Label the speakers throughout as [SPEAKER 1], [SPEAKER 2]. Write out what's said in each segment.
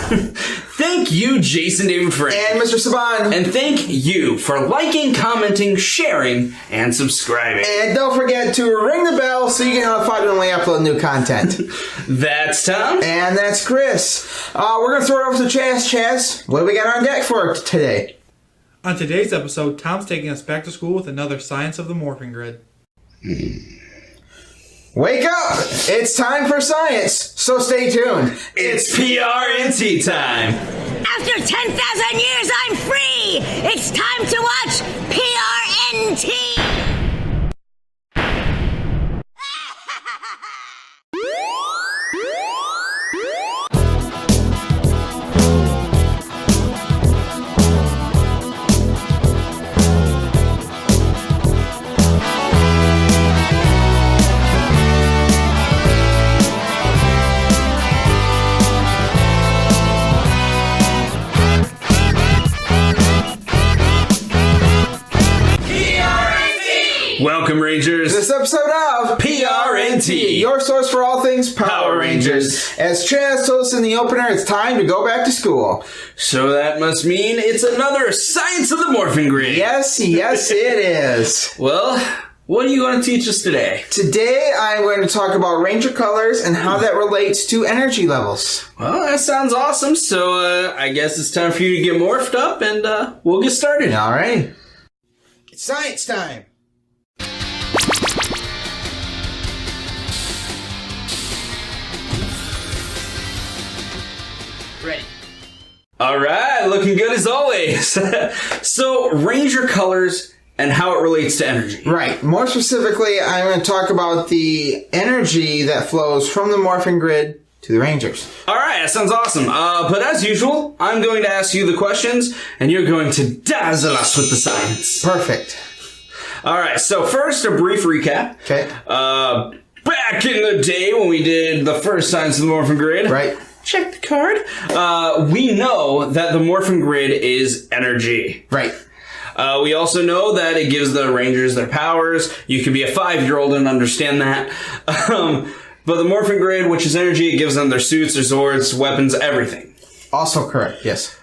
[SPEAKER 1] Thank you, Jason David Frank.
[SPEAKER 2] And Mr. Saban.
[SPEAKER 1] And thank you for liking, commenting, sharing, and subscribing.
[SPEAKER 2] And don't forget to ring the bell so you get notified when we upload new content.
[SPEAKER 1] That's Tom.
[SPEAKER 2] And that's Chris. We're going to throw it over to Chaz. Chaz, what do we got on deck for today?
[SPEAKER 3] On today's episode, Tom's taking us back to school with another Science of the Morphin Grid.
[SPEAKER 2] Wake up! It's time for science, so stay tuned.
[SPEAKER 1] It's PRNT time.
[SPEAKER 4] After 10,000 years, I'm free! It's time to watch PRNT!
[SPEAKER 1] Welcome, Rangers.
[SPEAKER 2] This episode of
[SPEAKER 1] PRNT,
[SPEAKER 2] your source for all things Power Rangers. As Chaz told us in the opener, it's time to go back to school.
[SPEAKER 1] So that must mean it's another Science of the Morphin Grid.
[SPEAKER 2] Yes, it is.
[SPEAKER 1] Well, what are you going to teach us today?
[SPEAKER 2] Today, I'm going to talk about Ranger colors and how that relates to energy levels.
[SPEAKER 1] Well, that sounds awesome. So I guess it's time for you to get morphed up, and we'll get started.
[SPEAKER 2] All right. It's science time.
[SPEAKER 1] Ready. All right, looking good as always. So, Ranger colors and how it relates to energy.
[SPEAKER 2] Right. More specifically, I'm going to talk about the energy that flows from the Morphin Grid to the Rangers.
[SPEAKER 1] All right, that sounds awesome. But as usual, I'm going to ask you the questions, and you're going to dazzle us with the science.
[SPEAKER 2] Perfect.
[SPEAKER 1] All right, so first, a brief recap.
[SPEAKER 2] Okay.
[SPEAKER 1] Back in the day when we did the first Science of the Morphin Grid.
[SPEAKER 2] Right.
[SPEAKER 1] Check the card. We know that the Morphin Grid is energy.
[SPEAKER 2] Right.
[SPEAKER 1] We also know that it gives the Rangers their powers. You can be a 5-year-old and understand that. But the Morphin Grid, which is energy, it gives them their suits, their swords, weapons, everything.
[SPEAKER 2] Also correct, yes.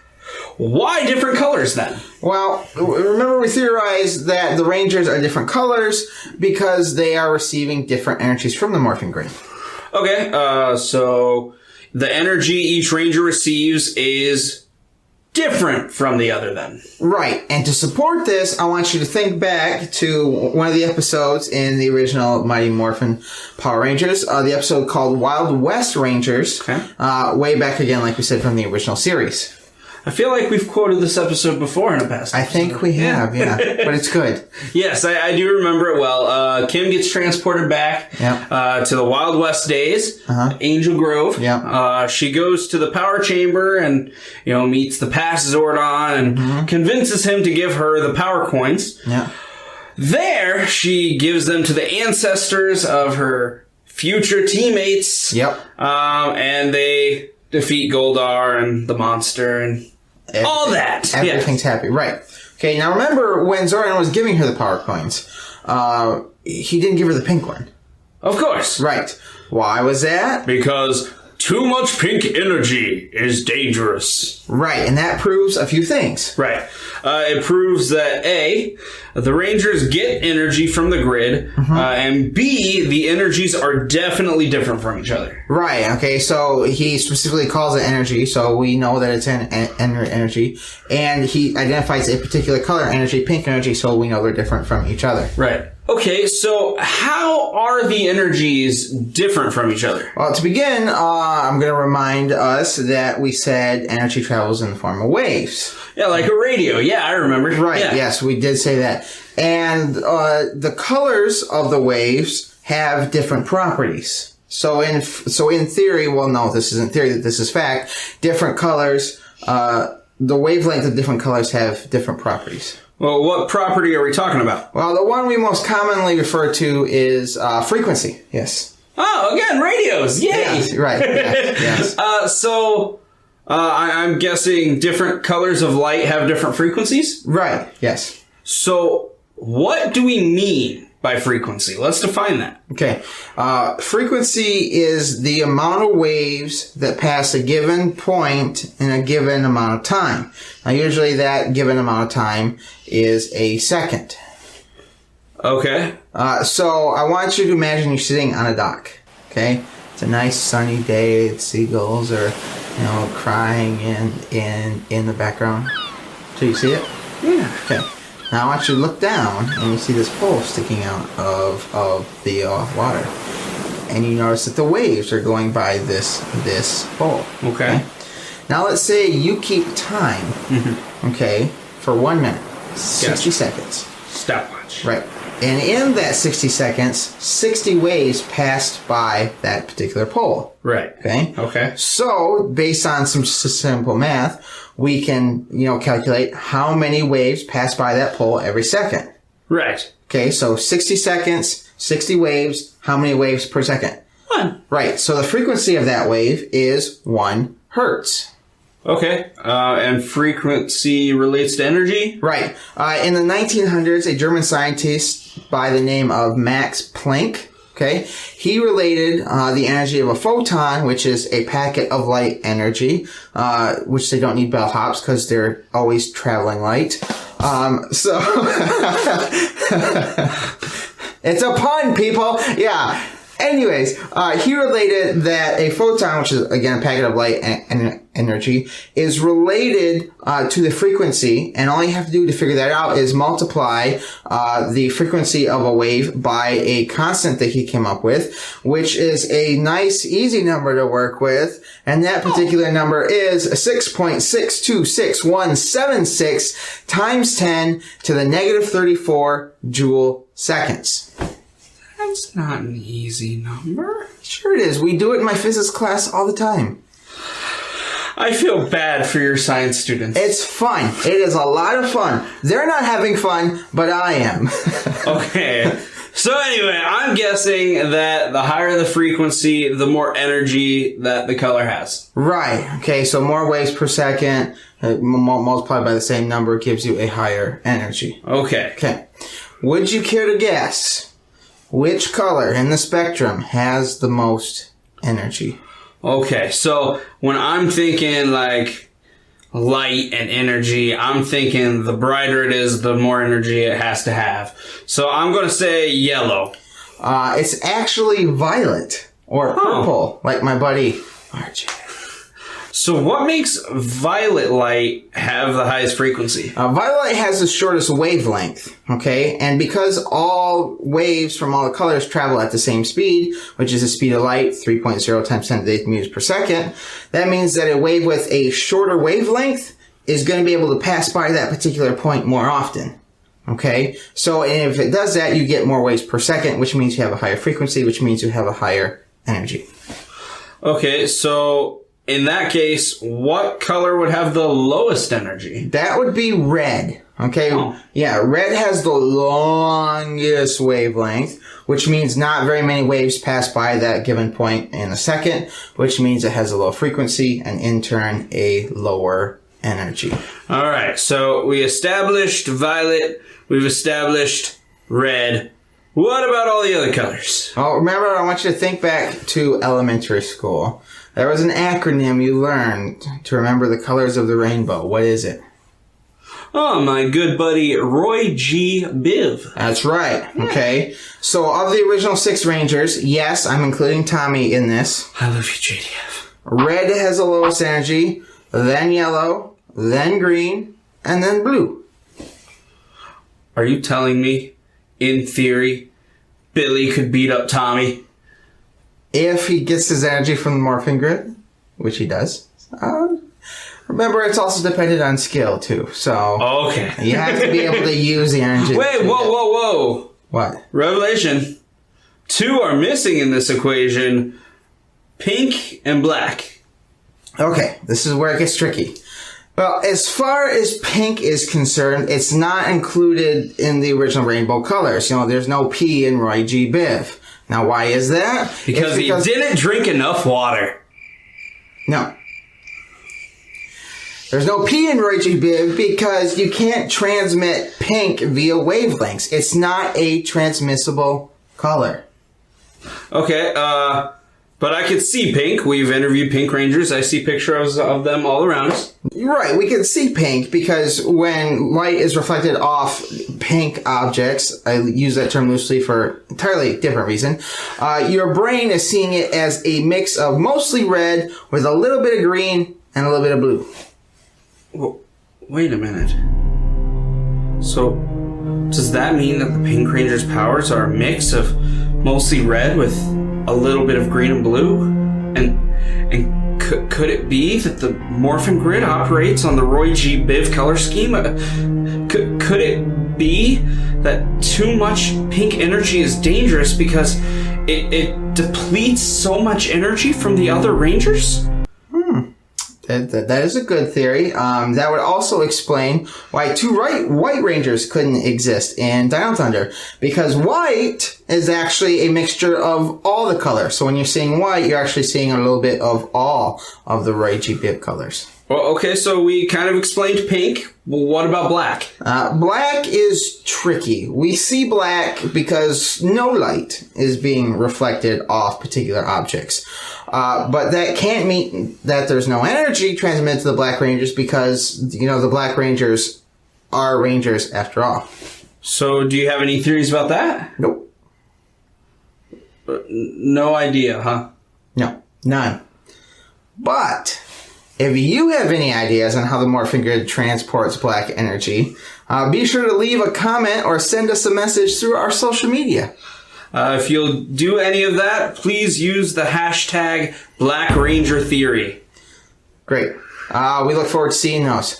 [SPEAKER 1] Why different colors then?
[SPEAKER 2] Well, remember we theorized that the Rangers are different colors because they are receiving different energies from the Morphin Grid.
[SPEAKER 1] Okay, so the energy each Ranger receives is different from the other then.
[SPEAKER 2] Right, and to support this, I want you to think back to one of the episodes in the original Mighty Morphin Power Rangers, the episode called Wild West Rangers, way back again, like we said, from the original series.
[SPEAKER 1] I feel like we've quoted this episode before in a past episode.
[SPEAKER 2] I think we have, yeah. But it's good.
[SPEAKER 1] Yes, I do remember it well. Kim gets transported back to the Wild West days, Angel Grove. She goes to the power chamber and, meets the past Zordon and convinces him to give her the power coins.
[SPEAKER 2] Yeah.
[SPEAKER 1] There, she gives them to the ancestors of her future teammates.
[SPEAKER 2] Yep.
[SPEAKER 1] And they defeat Goldar and the monster and all that.
[SPEAKER 2] Everything's happy. Right. Okay, now remember when Zordon was giving her the power coins, he didn't give her the pink one.
[SPEAKER 1] Of course.
[SPEAKER 2] Right. Why was that?
[SPEAKER 1] Because too much pink energy is dangerous.
[SPEAKER 2] Right, and that proves a few things.
[SPEAKER 1] Right. It proves that A, the Rangers get energy from the grid, and B, the energies are definitely different from each other.
[SPEAKER 2] Right, okay, so he specifically calls it energy, so we know that it's energy, and he identifies a particular color energy, pink energy, so we know they're different from each other.
[SPEAKER 1] Right. Okay, so how are the energies different from each other?
[SPEAKER 2] Well, to begin, I'm going to remind us that we said energy travels in the form of waves.
[SPEAKER 1] Yeah, like a radio. Yeah, I remember.
[SPEAKER 2] Right,
[SPEAKER 1] yeah.
[SPEAKER 2] Yes, we did say that. And the colors of the waves have different properties. So in theory, well, no, this isn't theory, this is fact, different colors, the wavelength of different colors have different properties.
[SPEAKER 1] Well, what property are we talking about?
[SPEAKER 2] Well, the one we most commonly refer to is frequency. Yes.
[SPEAKER 1] Oh, again, radios. Yay!
[SPEAKER 2] Yes, right. Yes.
[SPEAKER 1] So I'm guessing different colors of light have different frequencies?
[SPEAKER 2] Right. Yes.
[SPEAKER 1] So what do we mean by frequency? Let's define that.
[SPEAKER 2] Okay. Frequency is the amount of waves that pass a given point in a given amount of time. Now, usually that given amount of time is a second.
[SPEAKER 1] Okay.
[SPEAKER 2] So I want you to imagine you're sitting on a dock. Okay. It's a nice sunny day. Seagulls are, crying in the background. So you see it?
[SPEAKER 1] Yeah.
[SPEAKER 2] Okay. Now I want you to look down and you see this pole sticking out of the water. And you notice that the waves are going by this pole.
[SPEAKER 1] Okay.
[SPEAKER 2] Now let's say you keep time, okay, for 1 minute, 60 seconds.
[SPEAKER 1] Stopwatch.
[SPEAKER 2] Right. And in that 60 seconds, 60 waves passed by that particular pole.
[SPEAKER 1] Right.
[SPEAKER 2] Okay?
[SPEAKER 1] Okay.
[SPEAKER 2] So, based on some simple math, we can, calculate how many waves pass by that pole every second.
[SPEAKER 1] Right.
[SPEAKER 2] Okay, so 60 seconds, 60 waves, how many waves per second?
[SPEAKER 1] 1.
[SPEAKER 2] Right, so the frequency of that wave is 1 hertz.
[SPEAKER 1] Okay. And frequency relates to energy?
[SPEAKER 2] Right. In the 1900s, a German scientist by the name of Max Planck, okay, he related the energy of a photon, which is a packet of light energy, which they don't need bellhops because they're always traveling light. So it's a pun, people. Yeah. Anyways, he related that a photon, which is again a packet of light and energy, is related to the frequency, and all you have to do to figure that out is multiply the frequency of a wave by a constant that he came up with, which is a nice, easy number to work with, and that particular number is 6.626176 times 10 to the negative 34 joule seconds.
[SPEAKER 1] That's not an easy number.
[SPEAKER 2] Sure it is. We do it in my physics class all the time.
[SPEAKER 1] I feel bad for your science students.
[SPEAKER 2] It's fun. It is a lot of fun. They're not having fun, but I am.
[SPEAKER 1] Okay. So anyway, I'm guessing that the higher the frequency, the more energy that the color has.
[SPEAKER 2] Right. Okay, so more waves per second multiplied by the same number gives you a higher energy.
[SPEAKER 1] Okay.
[SPEAKER 2] Okay. Would you care to guess which color in the spectrum has the most energy?
[SPEAKER 1] Okay, so when I'm thinking like light and energy, I'm thinking the brighter it is, the more energy it has to have. So I'm going to say yellow.
[SPEAKER 2] It's actually violet or purple, like my buddy RJ.
[SPEAKER 1] So what makes violet light have the highest frequency?
[SPEAKER 2] Violet has the shortest wavelength, okay? And because all waves from all the colors travel at the same speed, which is the speed of light, 3.0 times 10 to the 8th meters per second, that means that a wave with a shorter wavelength is going to be able to pass by that particular point more often, okay? So if it does that, you get more waves per second, which means you have a higher frequency, which means you have a higher energy.
[SPEAKER 1] Okay, so in that case, what color would have the lowest energy?
[SPEAKER 2] That would be red. Okay?
[SPEAKER 1] Oh.
[SPEAKER 2] Yeah, red has the longest wavelength, which means not very many waves pass by that given point in a second, which means it has a low frequency and in turn a lower energy.
[SPEAKER 1] All right, so we established violet, we've established red. What about all the other colors?
[SPEAKER 2] Oh, remember, I want you to think back to elementary school. There was an acronym you learned to remember the colors of the rainbow. What is it?
[SPEAKER 1] Oh, my good buddy Roy G. Biv.
[SPEAKER 2] That's right. Okay. So of the original 6 Rangers, yes, I'm including Tommy in this.
[SPEAKER 1] I love you, JDF.
[SPEAKER 2] Red has the lowest energy, then yellow, then green, and then blue.
[SPEAKER 1] Are you telling me, in theory, Billy could beat up Tommy?
[SPEAKER 2] If he gets his energy from the morphin grid, which he does. Remember, it's also dependent on skill, too. So
[SPEAKER 1] Okay.
[SPEAKER 2] you have to be able to use the energy.
[SPEAKER 1] Wait, whoa.
[SPEAKER 2] What?
[SPEAKER 1] Revelation. 2 are missing in this equation. Pink and black.
[SPEAKER 2] Okay, this is where it gets tricky. Well, as far as pink is concerned, it's not included in the original rainbow colors. There's no P in Roy G. Biv. Now, why is that?
[SPEAKER 1] Because he didn't drink enough water.
[SPEAKER 2] No. There's no P in Roy G. Biv because you can't transmit pink via wavelengths. It's not a transmissible color.
[SPEAKER 1] Okay, but I could see pink. We've interviewed pink rangers. I see pictures of them all around us.
[SPEAKER 2] Right, we can see pink because when light is reflected off pink objects, I use that term loosely for an entirely different reason, your brain is seeing it as a mix of mostly red with a little bit of green and a little bit of blue.
[SPEAKER 1] Well, wait a minute. So, does that mean that the Pink Ranger's powers are a mix of mostly red with a little bit of green and blue? And could it be that the morphin grid operates on the Roy G. Biv color scheme? Could it be that too much pink energy is dangerous because it depletes so much energy from the other rangers?
[SPEAKER 2] That is a good theory. That would also explain why two white rangers couldn't exist in Dino Thunder. Because white is actually a mixture of all the colors. So when you're seeing white, you're actually seeing a little bit of all of the Roy G. Biv colors.
[SPEAKER 1] Well, okay, so we kind of explained pink. Well, what about black?
[SPEAKER 2] Black is tricky. We see black because no light is being reflected off particular objects. But that can't mean that there's no energy transmitted to the Black Rangers because, you know, the Black Rangers are Rangers after all.
[SPEAKER 1] So, do you have any theories about that?
[SPEAKER 2] Nope.
[SPEAKER 1] No idea, huh?
[SPEAKER 2] No, none. But if you have any ideas on how the morphin grid transports black energy, be sure to leave a comment or send us a message through our social media.
[SPEAKER 1] If you'll do any of that, please use the hashtag Black Ranger Theory.
[SPEAKER 2] Great. We look forward to seeing those.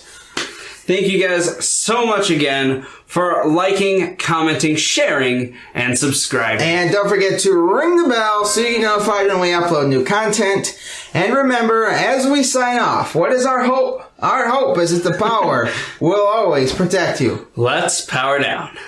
[SPEAKER 1] Thank you guys so much again for liking, commenting, sharing, and subscribing.
[SPEAKER 2] And don't forget to ring the bell so you get notified when we upload new content. And remember, as we sign off, what is our hope? Our hope is that the power will always protect you.
[SPEAKER 1] Let's power down.